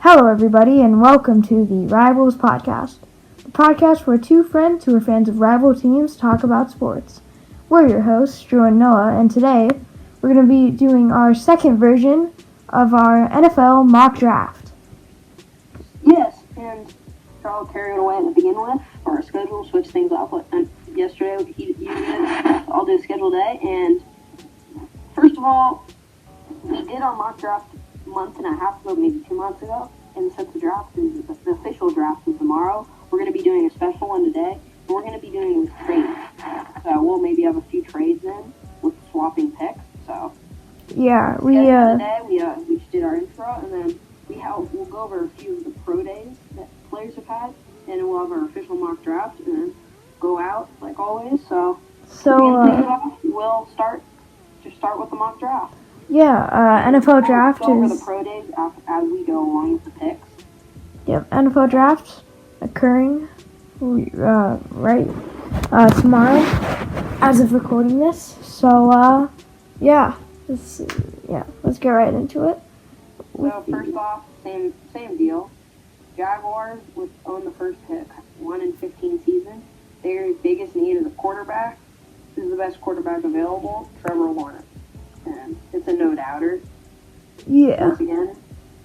Hello, everybody, and welcome to the Rivalz podcast, the podcast where two friends who are fans of rival teams talk about sports. We're your hosts, Drew and Noah, and today we're going to be doing our second version of our NFL mock draft. Yes, and I'll carry it away to begin with. Our schedule, switch things up. And yesterday, you did. I'll do a schedule day. And first of all, we did our mock draft a month and a half ago, maybe 2 months ago. And since the official draft is tomorrow, we're going to be doing a special one today. And we're going to be doing with trades. So we'll maybe have a few trades in with swapping picks. So yeah, today we just did our intro, and then we'll go over a few of the pro days that players have had, and then we'll have our official mock draft, and then go out like always. So we'll start with the mock draft. Yeah, NFL draft go over is... the pro days as we go along with the picks. Yep, NFL draft occurring right tomorrow as of recording this. So, let's get right into it. So first off, same deal. Jaguars would own the first pick, 1-15 season. Their biggest need is a quarterback. This is the best quarterback available, Trevor Lawrence. And it's a no-doubter. Yeah. Once again,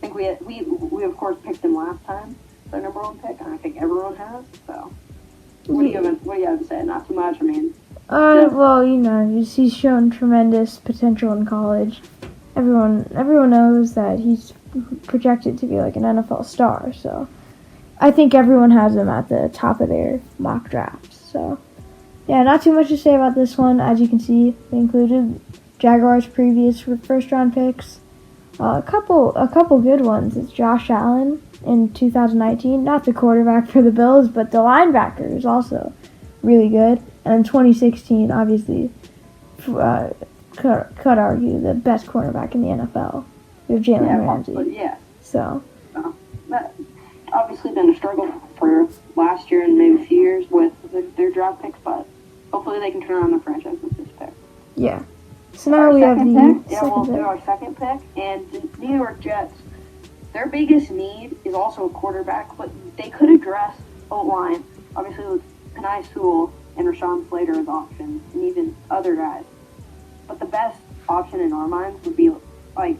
I think we of course picked him last time, their number one pick, and I think everyone has. So, what do you have to say? Not too much. I mean. Well, he's shown tremendous potential in college. Everyone knows that he's projected to be like an NFL star. So, I think everyone has him at the top of their mock drafts. So, yeah, not too much to say about this one. As you can see, they included Jaguars' previous first-round picks. A couple good ones. It's Josh Allen in 2019, not the quarterback for the Bills, but the linebacker is also really good. And in 2016, obviously, could argue the best cornerback in the NFL. We have Jaylen Waddle. Yeah. So. That obviously been a struggle for last year and maybe a few years with their draft picks, but hopefully they can turn around the franchise with this pick. Yeah. So now we have we'll do our second pick, and the New York Jets, their biggest need is also a quarterback, but they could address O-line, obviously with Penei Sewell and Rashawn Slater as options, and even other guys. But the best option in our minds would be, like,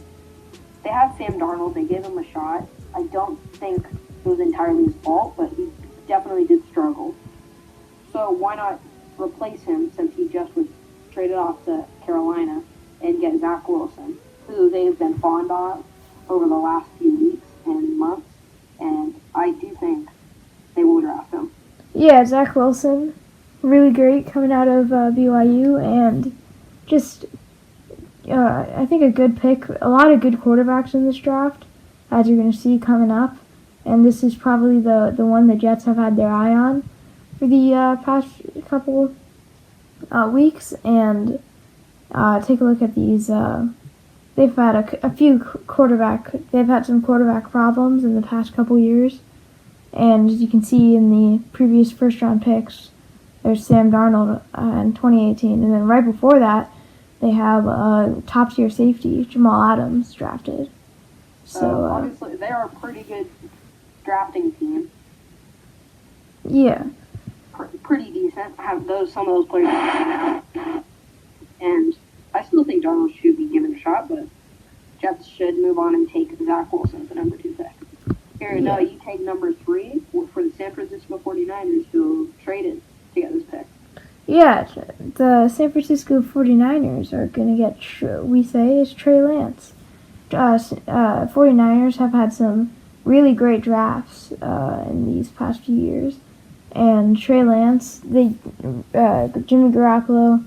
they have Sam Darnold, they gave him a shot. I don't think it was entirely his fault, but he definitely did struggle. So why not replace him, since he just was traded off to Carolina, and get Zach Wilson, who they've been fond of over the last few weeks and months, and I do think they will draft him. Yeah, Zach Wilson, really great coming out of BYU, and just, I think a good pick. A lot of good quarterbacks in this draft, as you're going to see coming up, and this is probably the one the Jets have had their eye on for the past couple weeks, and take a look at these. They've had they've had some quarterback problems in the past couple years, and as you can see in the previous first-round picks, there's Sam Darnold in 2018, and then right before that, they have top-tier safety Jamal Adams drafted. So obviously, they are a pretty good drafting team. Yeah. Pretty decent. Have some of those players, and I still think Darnold should be given a shot, but Jets should move on and take Zach Wilson, the number 2 pick. No, you take number 3 for the San Francisco 49ers, who traded to get this pick. Yeah, the San Francisco 49ers are going to get, we say, is Trey Lance. 49ers have had some really great drafts in these past few years. And Trey Lance, Jimmy Garoppolo,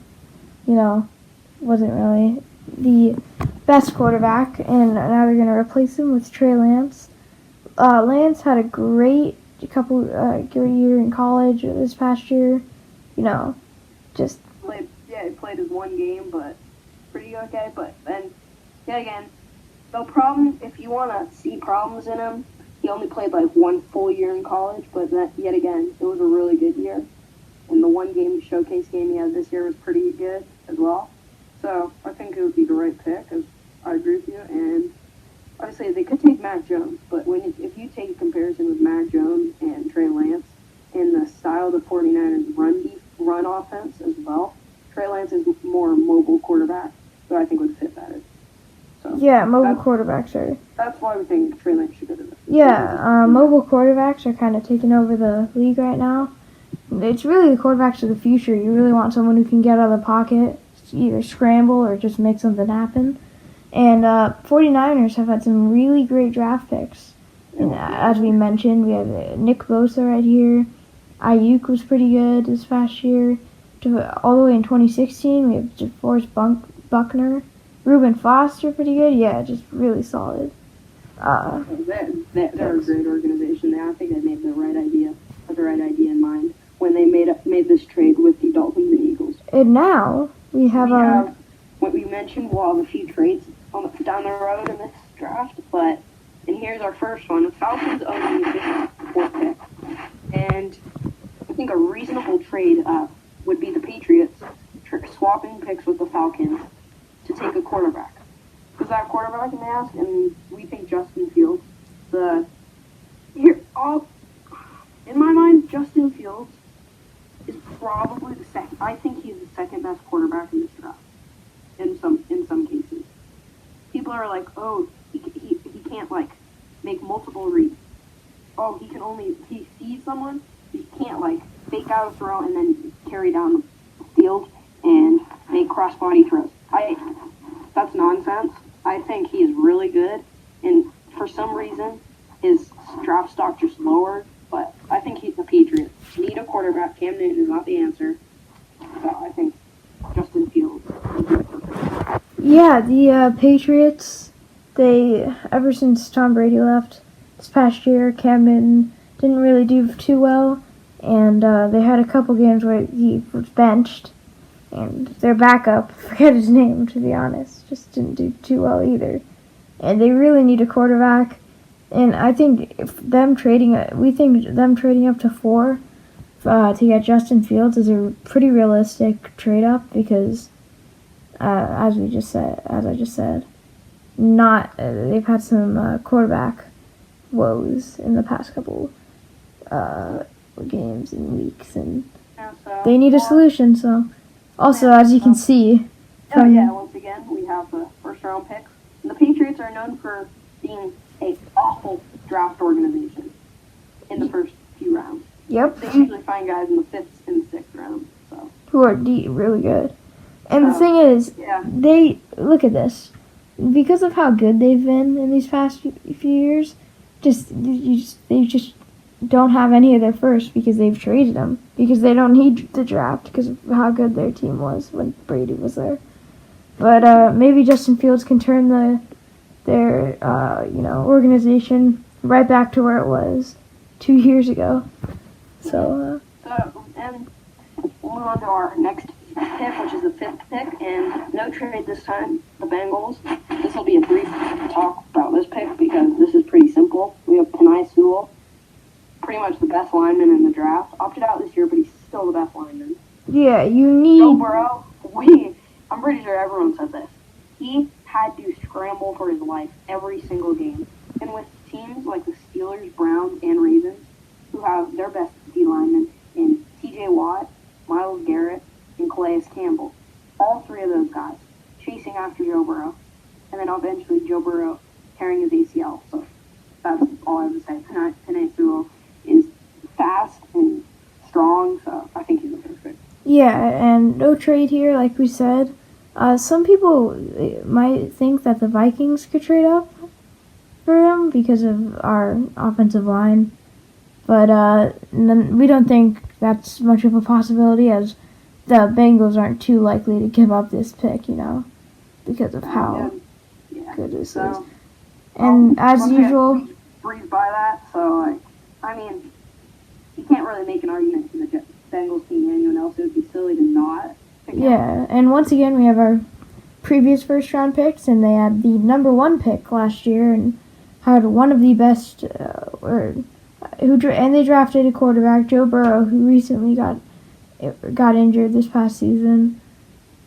wasn't really the best quarterback, and now they're going to replace him with Trey Lance. Lance had a great year in college this past year. Just he played his one game, but pretty okay. But then, yet again, no problem. If you want to see problems in him, he only played like one full year in college, but yet again, it was a really good year. And the one showcase game he had this year was pretty good as well. So I think it would be the right pick, as I agree with you. And say they could take Mac Jones, but if you take a comparison with Mac Jones and Trey Lance and the style of the 49ers run offense as well, Trey Lance is more mobile quarterback, so I think would fit better. So Yeah, mobile quarterbacks are. That's why we think Trey Lance should go to the. Yeah, mobile quarterbacks are kind of taking over the league right now. It's really the quarterbacks of the future. You really want someone who can get out of the pocket, either scramble or just make something happen. And 49ers have had some really great draft picks. And as we mentioned, we have Nick Bosa right here. Ayuk was pretty good this past year. All the way in 2016, we have DeForest Buckner. Reuben Foster, pretty good. Yeah, just really solid. They're a great organization. I think they made the right idea in mind when they made this trade with the Dolphins and Eagles. And now we have what we mentioned. We'll have a few trades down the road in this draft, and here's our first one. The Falcons own the 4th pick, and I think a reasonable trade would be the Patriots swapping picks with the Falcons to take a quarterback. Who's that quarterback, you may ask? And we think Justin Fields. In my mind, Justin Fields is probably the second. I think he's the second best quarterback in this draft. In some cases, people are like, oh, he can't like make multiple reads. Oh, he sees someone, he can't like fake out a throw and then carry down the field and make cross-body throws. That's nonsense. I think he is really good, and for some reason, his draft stock just lowered, but I think he's the Patriots. Need a quarterback. Cam Newton is not the answer. So I think Justin Fields is perfect. Yeah, the Patriots, ever since Tom Brady left this past year, Cam Newton didn't really do too well, and they had a couple games where he was benched, and their backup, forget his name to be honest, just didn't do too well either. And they really need a quarterback, and I think we think them trading up to 4 to get Justin Fields is a pretty realistic trade up because, as I just said, they've had some quarterback woes in the past couple games and weeks, and they need a solution. So, also as you can see, once again we have the first round picks. And the Patriots are known for being an awful draft organization in the first few rounds. Yep. They usually find guys in the 5th and 6th round. So. Who are really good. And the thing is, they look at this. Because of how good they've been in these past few years, they just don't have any of their first because they've traded them. Because they don't need the draft because of how good their team was when Brady was there. But maybe Justin Fields can turn their organization right back to where it was 2 years ago. So and we'll move on to our next pick, which is the 5th pick, and no trade this time. The Bengals. This will be a brief talk about this pick because this is pretty simple. We have Penei Sewell, pretty much the best lineman in the draft. Opted out this year, but he's still the best lineman. Yeah, you need Joe Burrow. I'm pretty sure everyone said this. He had to scramble for his life every single game, and with teams like the Steelers, Browns, and Ravens, who have their best D linemen in T.J. Watt, Myles Garrett, and Calais Campbell. All 3 of those guys chasing after Joe Burrow. And then eventually Joe Burrow tearing his ACL. So that's all I would say. Penei Sewell is fast and strong, so I think he's a perfect. Yeah, and no trade here, like we said. Some people might think that the Vikings could trade up for him because of our offensive line. But we don't think that's much of a possibility as the Bengals aren't too likely to give up this pick, because of how good this is. And as usual... Breeze by that, so, you can't really make an argument for the Bengals being anyone else. It would be silly to not pick him. Yeah, and once again, we have our previous first-round picks, and they had the number 1 pick last year and had one of the best... and they drafted a quarterback, Joe Burrow, who recently got injured this past season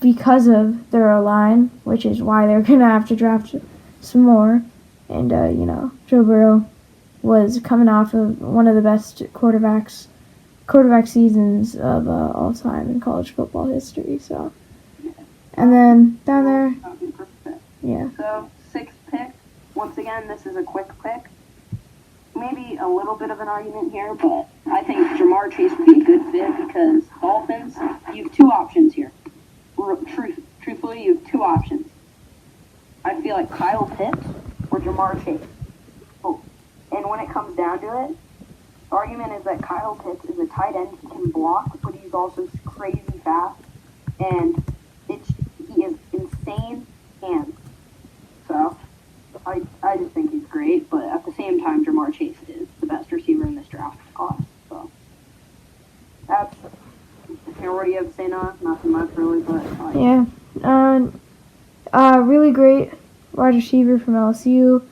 because of their O-line, which is why they're going to have to draft some more. And, Joe Burrow was coming off of one of the best quarterback seasons of all time in college football history. So, and then down there, yeah. So 6th pick. Once again, this is a quick pick. Maybe a little bit of an argument here, but I think Jamar Chase would be a good fit because Dolphins. You have two options here. Truthfully, you have two options. I feel like Kyle Pitts or Jamar Chase. Oh. And when it comes down to it, the argument is that Kyle Pitts is a tight end. He can block, but he's also crazy fast. And he is insane hands. So, I just think he's great. But at the same time, Jamar Chase is the best receiver in this draft class. So, that's... what do you have to say now? Nothing much, really, but... Yeah. Really great wide receiver from LSU.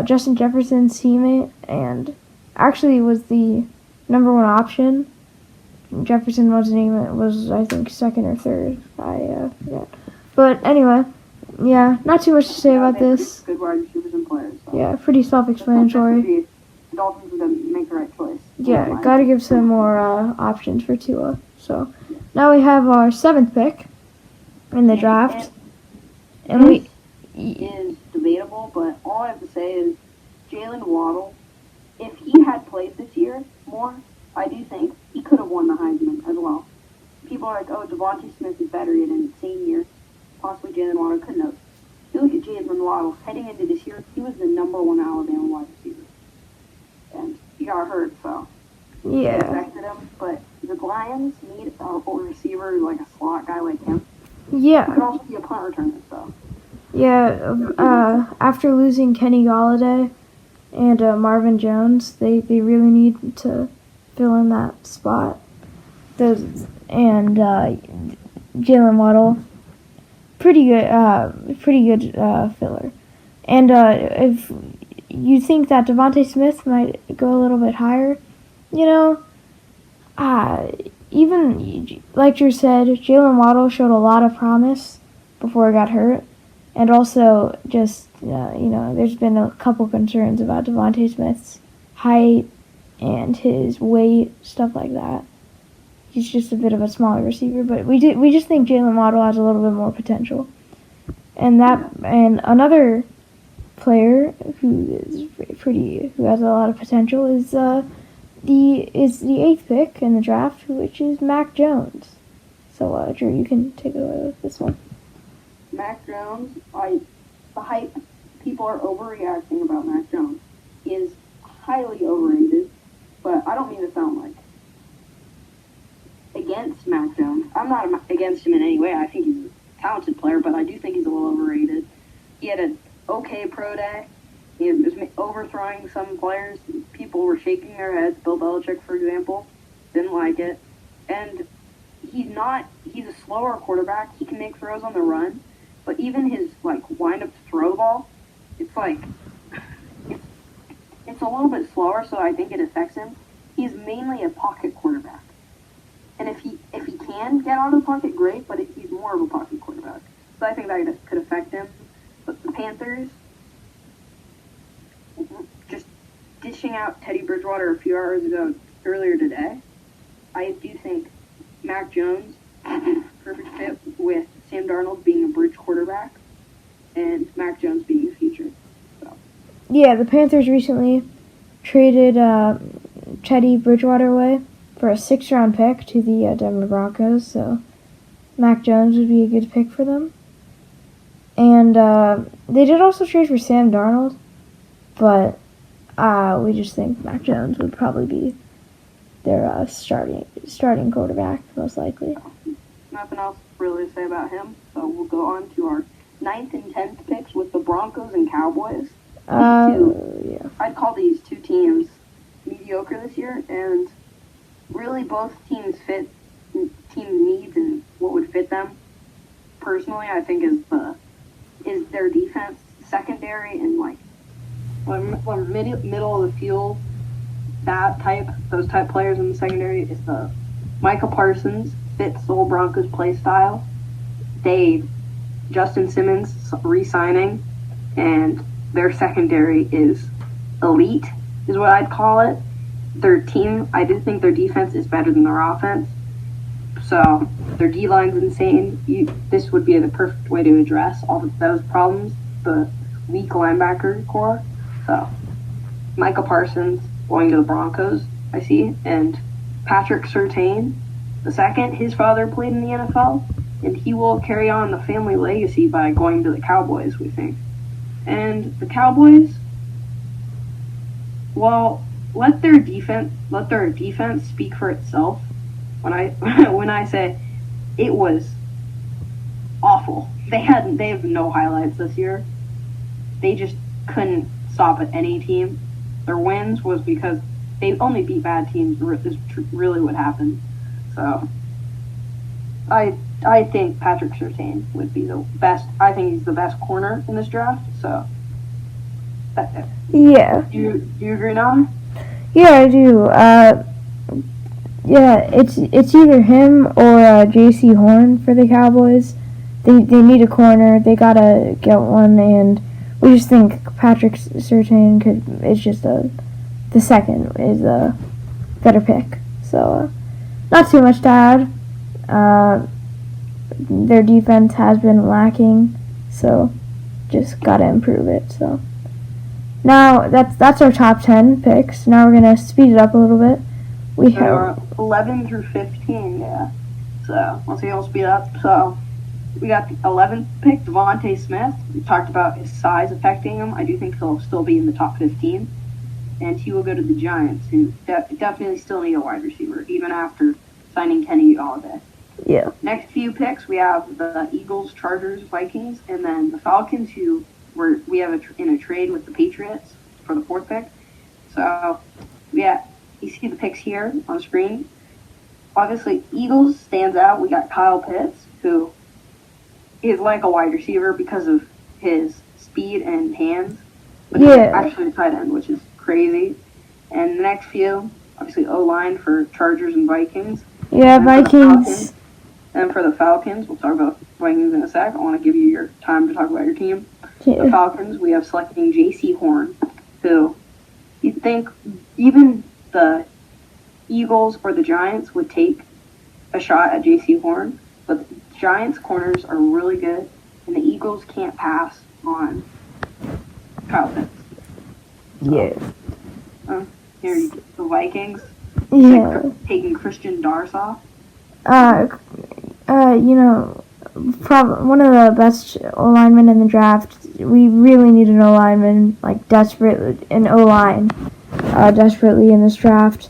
Justin Jefferson's teammate, and actually was the number one option. Jefferson was I think second or third. I forget. But anyway, yeah, not too much to say about this. Good wide receivers and players. So. Yeah, pretty self-explanatory. The Dolphins would make the right choice. Yeah, got to give some more options for Tua. So now we have our 7th pick in the draft, and we is debatable, but all I have to say is Jaylen Waddle, if he had played this year more, I do think he could have won the Heisman as well. People are like, oh, Devontae Smith is better. He had an insane year. Possibly Jaylen Waddle couldn't have. If you look at Jaylen Waddle, heading into this year, he was the number one Alabama wide receiver. And he got hurt, so yeah, it affected him. But the Lions need a receiver, like a slot guy like him. Yeah. He could also be a punt returner, so. Yeah, after losing Kenny Golladay and Marvin Jones, they really need to fill in that spot. And Jaylen Waddle, pretty good filler. And if you think that Devontae Smith might go a little bit higher, even like Drew said, Jaylen Waddle showed a lot of promise before he got hurt. And also, just, there's been a couple concerns about Devontae Smith's height and his weight, stuff like that. He's just a bit of a smaller receiver, but we just think Jaylen Waddle has a little bit more potential. And another player who has a lot of potential is the 8th pick in the draft, which is Mac Jones. So, Drew, you can take it away with this one. Mac Jones, the hype people are overreacting about Mac Jones is highly overrated, but I don't mean to sound like against Mac Jones. I'm not against him in any way. I think he's a talented player, but I do think he's a little overrated. He had an okay pro day. He was overthrowing some players. People were shaking their heads. Bill Belichick, for example, didn't like it. And he's a slower quarterback. He can make throws on the run. But even his wind-up throw ball, it's a little bit slower, so I think it affects him. He's mainly a pocket quarterback, and if he can get out of the pocket, great. But he's more of a pocket quarterback, so I think that could affect him. But the Panthers, just dishing out Teddy Bridgewater a few hours earlier today, I do think Mac Jones is a perfect fit with Sam Darnold being a bridge quarterback and Mac Jones being the future. So. Yeah, the Panthers recently traded Teddy Bridgewater away for a 6th-round pick to the Denver Broncos, so Mac Jones would be a good pick for them. And they did also trade for Sam Darnold, but we just think Mac Jones would probably be their starting quarterback, most likely. Nothing else really to say about him, so we'll go on to our 9th and 10th picks with the Broncos and Cowboys. Yeah. I'd call these two teams mediocre this year, and really both teams fit team needs and what would fit them. Personally, I think is their defense, secondary, and middle of the field. Those type players in the secondary is the Micah Parsons fits the whole Broncos play style. Justin Simmons re-signing, and their secondary is elite, is what I'd call it. Their team, I do think their defense is better than their offense. So their D-line's insane. This would be the perfect way to address all of those problems, the weak linebacker core. So Micah Parsons going to the Broncos, I see, and Patrick Surtain, the second, his father played in the NFL, and he will carry on the family legacy by going to the Cowboys, we think. And the Cowboys, well, let their defense speak for itself. When I say it was awful, they have no highlights this year. They just couldn't stop at any team. Their wins was because they only beat bad teams. Is really what happened. So I think Patrick Surtain would be the best. I think he's the best corner in this draft. So Yeah. Do you agree now? Yeah, I do. Yeah, it's either him or J.C. Horn for the Cowboys. They need a corner. They gotta get one, and we just think Patrick Surtain is just the second is a better pick. So not too much to add. Their defense has been lacking, so just gotta improve it. So now that's our top 10 picks. Now we're gonna speed it up a little bit. We have 11 through 15, yeah. So once again, we'll speed up. So we got the 11th pick, Devontae Smith. We talked about his size affecting him. I do think he'll still be in the top 15. And he will go to the Giants, who definitely still need a wide receiver, even after signing Kenny Galladay. Yeah. Next few picks, we have the Eagles, Chargers, Vikings, and then the Falcons, who we have in a trade with the Patriots for the 4th pick. So, yeah, you see the picks here on the screen. Obviously, Eagles stands out. We got Kyle Pitts, who is like a wide receiver because of his speed and hands. But he's actually a tight end, which is crazy. And the next few, obviously O-line for Chargers and Vikings. Yeah, and Vikings. And for the Falcons, we'll talk about Vikings in a sec. I want to give you your time to talk about your team. Yeah. The Falcons, we have selecting J.C. Horn, who you'd think even the Eagles or the Giants would take a shot at J.C. Horn, but the Giants' corners are really good, and the Eagles can't pass on Kyle Pitts. Yeah. Here you go. The Vikings. Yeah. Taking Christian Darsoff. One of the best O-linemen in the draft. We really need an O-lineman, desperately, an O-line, desperately in this draft.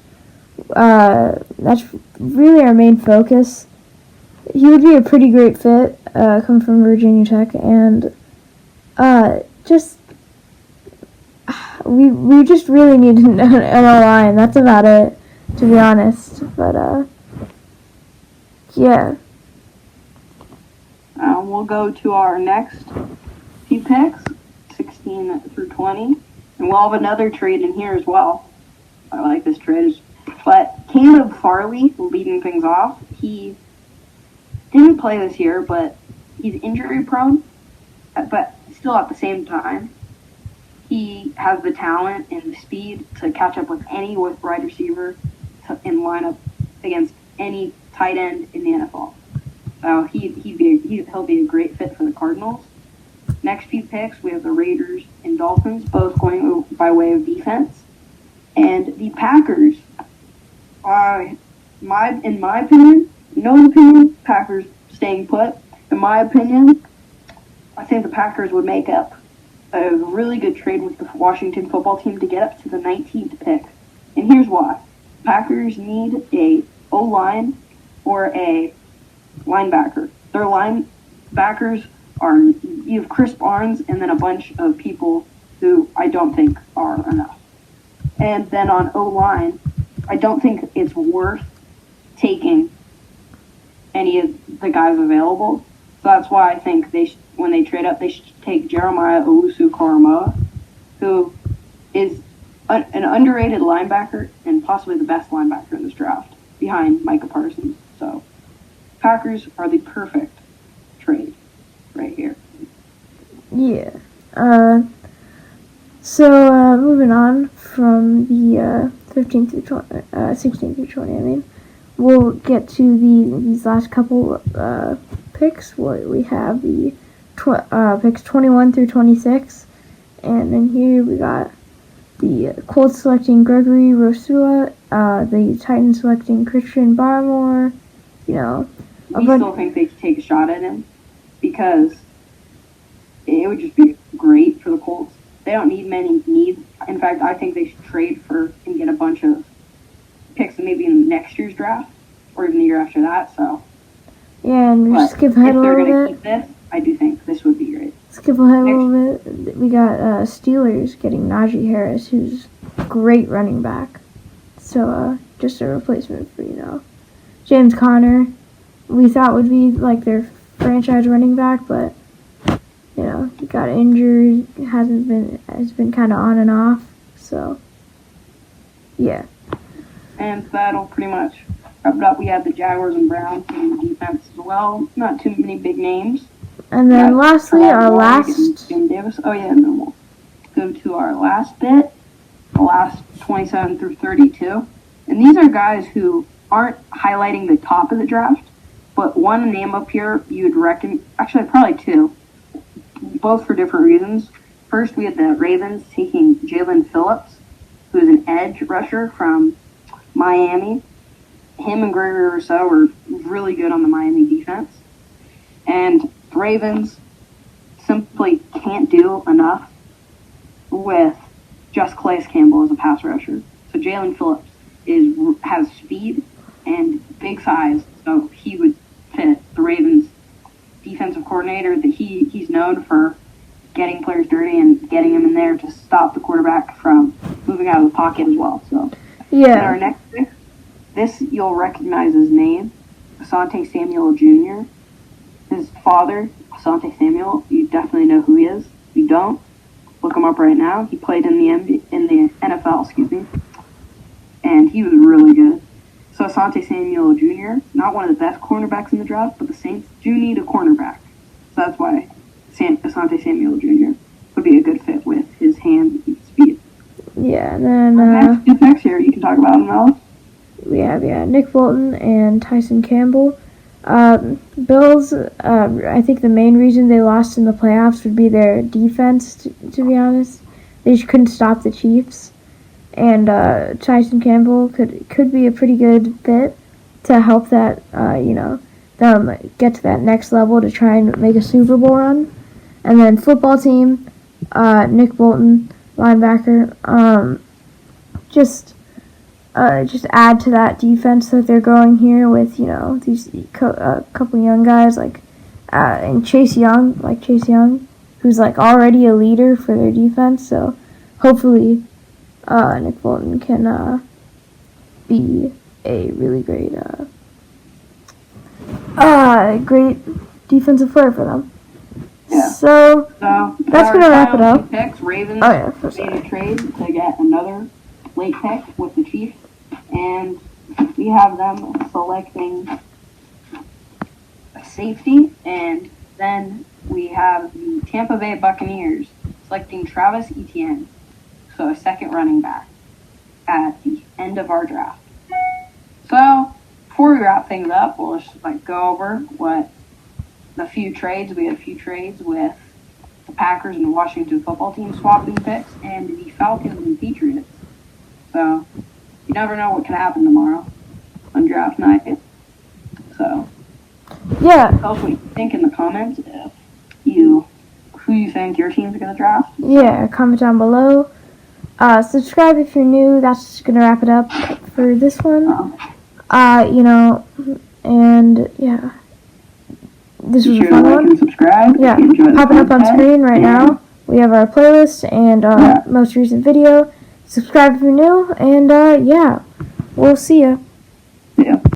That's really our main focus. He would be a pretty great fit, coming from Virginia Tech, and we just really need an O-line. That's about it, to be honest. But yeah. We'll go to our next few picks, 16 through 20, and we'll have another trade in here as well. I like this trade. But Caleb Farley leading things off. He didn't play this year, but he's injury prone. But still, at the same time, he has the talent and the speed to catch up with any wide receiver and line up against any tight end in the NFL. So he'll be a great fit for the Cardinals. Next few picks, we have the Raiders and Dolphins, both going by way of defense. And the Packers, in my opinion, Packers staying put. In my opinion, I think the Packers would make up a really good trade with the Washington football team to get up to the 19th pick. And here's why. Packers need a O-line or a linebacker. Their linebackers you have Chris Barnes and then a bunch of people who I don't think are enough. And then on O-line, I don't think it's worth taking any of the guys available. So that's why I think when they trade up, they should take Jeremiah Owusu-Koramoah, who is an underrated linebacker and possibly the best linebacker in this draft, behind Micah Parsons. So Packers are the perfect trade right here. Yeah. So moving on from the 16 through 20. I mean, we'll get to these last couple picks. We have the picks 21 through 26, and then here we got the Colts selecting Gregory Rosua, the Titans selecting Christian Barmore. You know, we still think they should take a shot at him because it would just be great for the Colts. They don't need many needs. In fact, I think they should trade for and get a bunch of picks maybe in next year's draft or even the year after that. So yeah, and we skip ahead a little bit. Keep this, I do think this would be great. Skip ahead a little bit. We got Steelers getting Najee Harris, who's a great running back. So just a replacement for James Conner. We thought would be like their franchise running back, but he got injured. Has been kind of on and off. So yeah. And that'll pretty much wrap it up. We have the Jaguars and Browns in the defense as well. Not too many big names. And then lastly, our last. Jim Davis. Oh yeah, and then we'll go to our last bit, the last 27 through 32. And these are guys who aren't highlighting the top of the draft, but one name up here you'd reckon. Actually, probably two, both for different reasons. First, we had the Ravens taking Jaylen Phillips, who's an edge rusher from Miami. Him and Gregory Rousseau were really good on the Miami defense. And the Ravens simply can't do enough with just Calais Campbell as a pass rusher. So Jaylen Phillips has speed and big size, so he would fit the Ravens defensive coordinator. That he's known for getting players dirty and getting them in there to stop the quarterback from moving out of the pocket as well. So yeah. And our next pick, this you'll recognize his name, Asante Samuel Jr. His father, Asante Samuel, you definitely know who he is. If you don't, look him up right now. He played in the NFL, and he was really good. So Asante Samuel Jr., not one of the best cornerbacks in the draft, but the Saints do need a cornerback. So that's why Asante Samuel Jr. would be a good fit with his hands and speed. Yeah, and then next two picks here, you can talk about them all. We have Nick Bolton and Tyson Campbell. Bills, I think the main reason they lost in the playoffs would be their defense, to be honest. They just couldn't stop the Chiefs. And Tyson Campbell could be a pretty good fit to help that, them get to that next level to try and make a Super Bowl run. And then football team, Nick Bolton, linebacker, just add to that defense that they're going here with, these couple young guys and Chase Young, who's already a leader for their defense. So hopefully Nick Bolton can be a really great defensive player for them. Yeah. So that's going to wrap it up. Picks, Ravens made a trade to get another late pick with the Chiefs, and we have them selecting a safety, and then we have the Tampa Bay Buccaneers selecting Travis Etienne, so a second running back at the end of our draft. So before we wrap things up, we'll just go over what the few trades. We had a few trades with the Packers and the Washington football team swapping picks, and the Falcons and Patriots. So you never know what can happen tomorrow on draft night. So yeah, tell us what you think in the comments. Who you think your team's gonna draft. Yeah, comment down below. Subscribe if you're new. That's just gonna wrap it up for this one. And yeah, this was a fun one. Subscribe. Yeah, popping up on screen right now. We have our playlist and most recent video. Subscribe if you're new, and yeah, we'll see ya. Yeah.